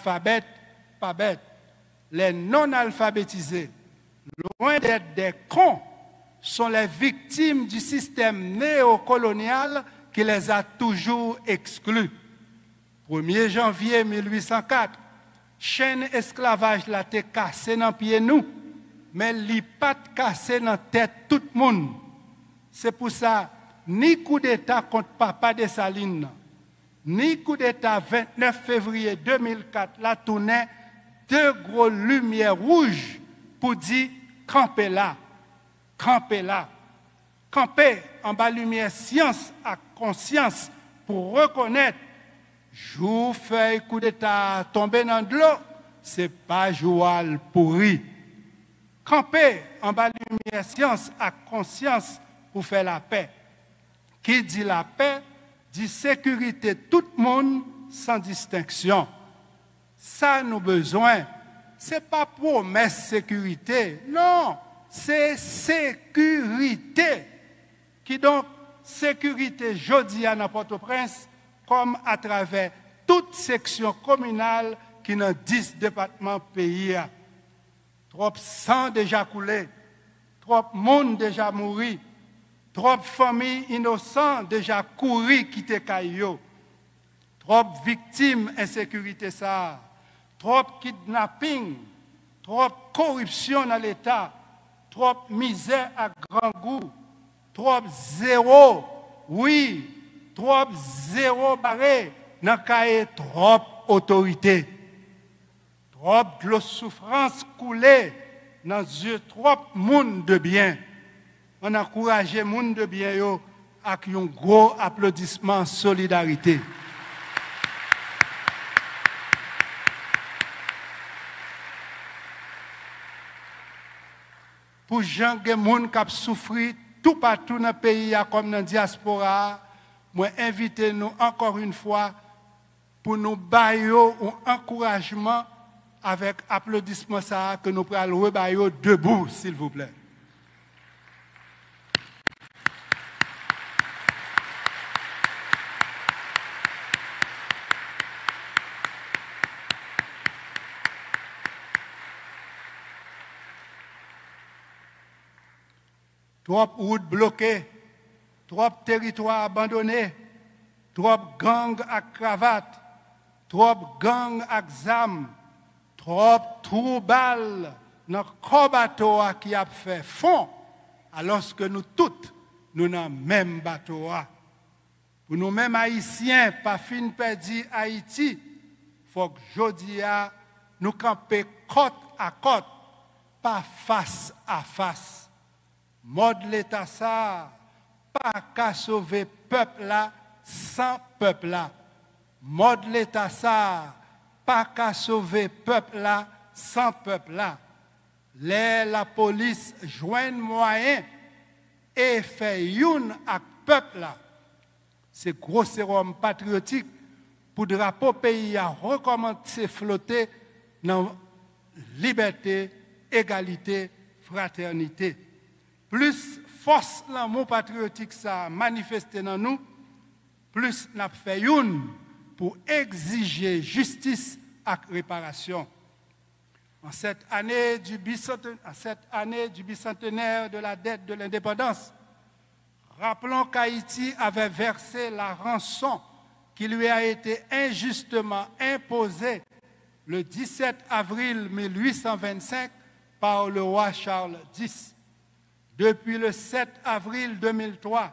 analphabètes, pas bêtes, les non-alphabétisés, loin d'être des cons, sont les victimes du système néocolonial qui les a toujours exclus. 1er janvier 1804, chaîne esclavage la te cassé dans pied nous, mais li pas cassé dans tête tout le monde. C'est pour ça, ni coup d'État contre Papa Dessalines, ni coup d'État 29 février 2004, la tournée, deux gros lumières rouges pour dire campez là, campez là. Camper en bas lumière science à conscience pour reconnaître jour feuille coup d'état tomber dans de l'eau, c'est pas joual pourri. Camper en bas lumière science à conscience pour faire la paix. Qui dit la paix dit sécurité tout le monde sans distinction. Ça nous besoin, c'est pas promesse sécurité, non, c'est sécurité. Qui donc sécurité jodi à Port-au-Prince comme à travers toute section communale qui dans 10 départements pays. Trop sang déjà coulé, trop monde déjà mouru, trop familles innocentes déjà couru quitter Caillou, trop victimes insécurité ça, trop kidnapping, trop corruption dans l'État, trop misère à grand goût. Trop zéro, oui, trop zéro barré, dans cahier trop autorité. Trop de souffrance coulée dans yeux trop monde de bien. On encourage monde de bien yo avec un gros applaudissement solidarité. Pour gens qui ont souffert tout partout dans le pays, comme dans la diaspora, moi invitez nous encore une fois pour nous bailler un encouragement avec applaudissement ça que nous pourrons rebailler debout, s'il vous plaît. Trop routes bloquées, trop territoires abandonnés, trop gangs à cravate, trop gangs à zam, trop troubles dans le bateau qui a fait fond, alors que nous toutes, nous dans le même bateau. Pour nous-mêmes haïtiens, pas fin perdu Haïti, il faut que jodi nous camper côte à côte, pas face à face. Mode l'État ça, pas qu'à sauver peuple là sans peuple là. Mode l'État ça, pas qu'à sauver peuple là sans peuple là. La police joigne moyen et fait une avec peuple là. C'est gros sérum patriotique pour drapeau pays à recommencer flotter dans liberté, égalité, fraternité. Plus force l'amour patriotique ça manifesté dans nous, plus n'a fait une pour exiger justice et réparation. En cette année du bicentenaire de la dette de l'indépendance, rappelons qu'Haïti avait versé la rançon qui lui a été injustement imposée le 17 avril 1825 par le roi Charles X. Depuis le 7 avril 2003,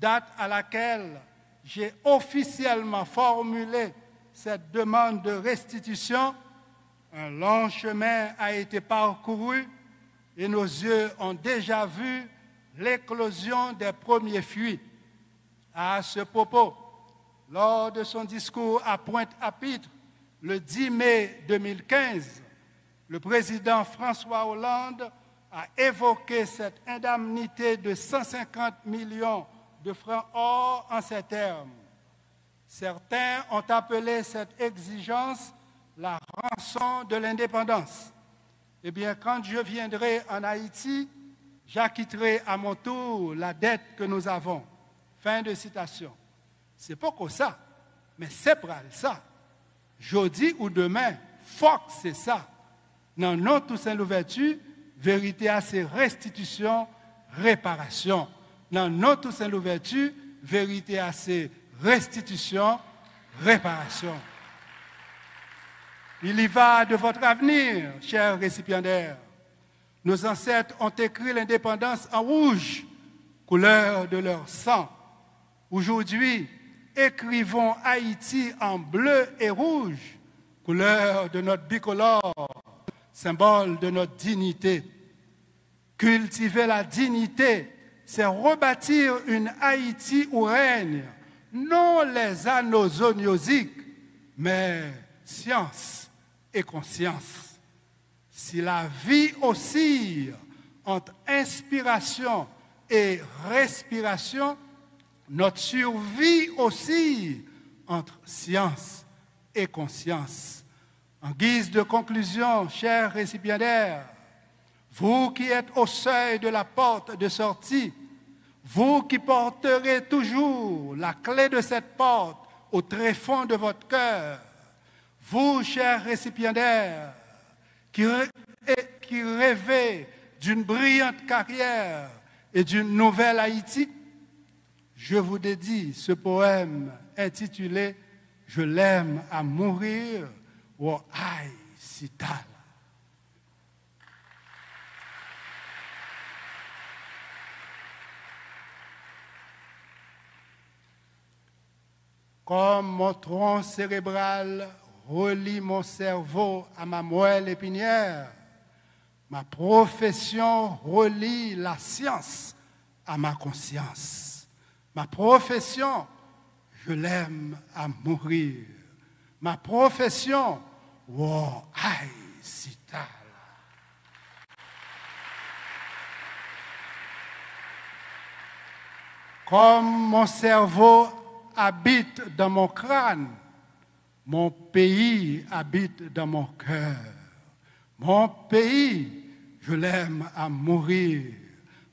date à laquelle j'ai officiellement formulé cette demande de restitution, un long chemin a été parcouru et nos yeux ont déjà vu l'éclosion des premiers fruits. À ce propos, lors de son discours à Pointe-à-Pitre, le 10 mai 2015, le président François Hollande a évoqué cette indemnité de 150 millions de francs or en ces termes. Certains ont appelé cette exigence la rançon de l'indépendance. Eh bien, quand je viendrai en Haïti, j'acquitterai à mon tour la dette que nous avons. Fin de citation. C'est pas que ça, mais c'est pour ça. jeudi ou demain, fuck, c'est ça. Dans non Toussaint l'ouverture, vérité à c'est restitution, réparation. Dans non Toussaint l'ouverture, vérité à c'est restitution, réparation. Il y va de votre avenir, chers récipiendaires. Nos ancêtres ont écrit l'indépendance en rouge, couleur de leur sang. Aujourd'hui, écrivons Haïti en bleu et rouge, couleur de notre bicolore, symbole de notre dignité. Cultiver la dignité, c'est rebâtir une Haïti où règne non les anneaux zoniosiques, mais science et conscience. Si la vie oscille entre inspiration et respiration, notre survie oscille entre science et conscience. En guise de conclusion, chers récipiendaires, vous qui êtes au seuil de la porte de sortie, vous qui porterez toujours la clé de cette porte au tréfonds de votre cœur, vous, chers récipiendaires, qui rêvez d'une brillante carrière et d'une nouvelle Haïti, je vous dédie ce poème intitulé « Je l'aime à mourir » ou « Aïe, Sital ». Comme mon tronc cérébral relie mon cerveau à ma moelle épinière, ma profession relie la science à ma conscience. Ma profession, je l'aime à mourir. Ma profession, wow, aïe, Sital. Comme mon cerveau habite dans mon crâne, mon pays habite dans mon cœur. Mon pays, je l'aime à mourir.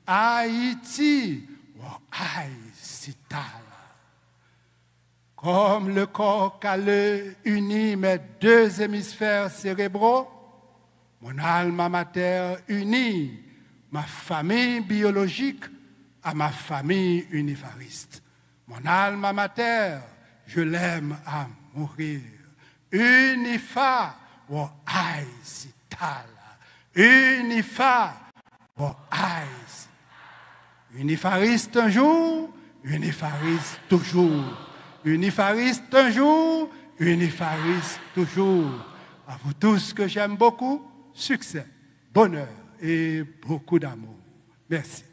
Haïti, wow, aïe, Sital. Comme le corps calleux unit mes deux hémisphères cérébraux, mon alma mater unit ma famille biologique à ma famille univariste. Mon alma mater, je l'aime à mourir. Unifa, wo aïe, Sital. Unifa, wo aïe. Unifariste un jour, unifariste toujours. Unifariste un jour, unifariste toujours. À vous tous que j'aime beaucoup, succès, bonheur et beaucoup d'amour. Merci.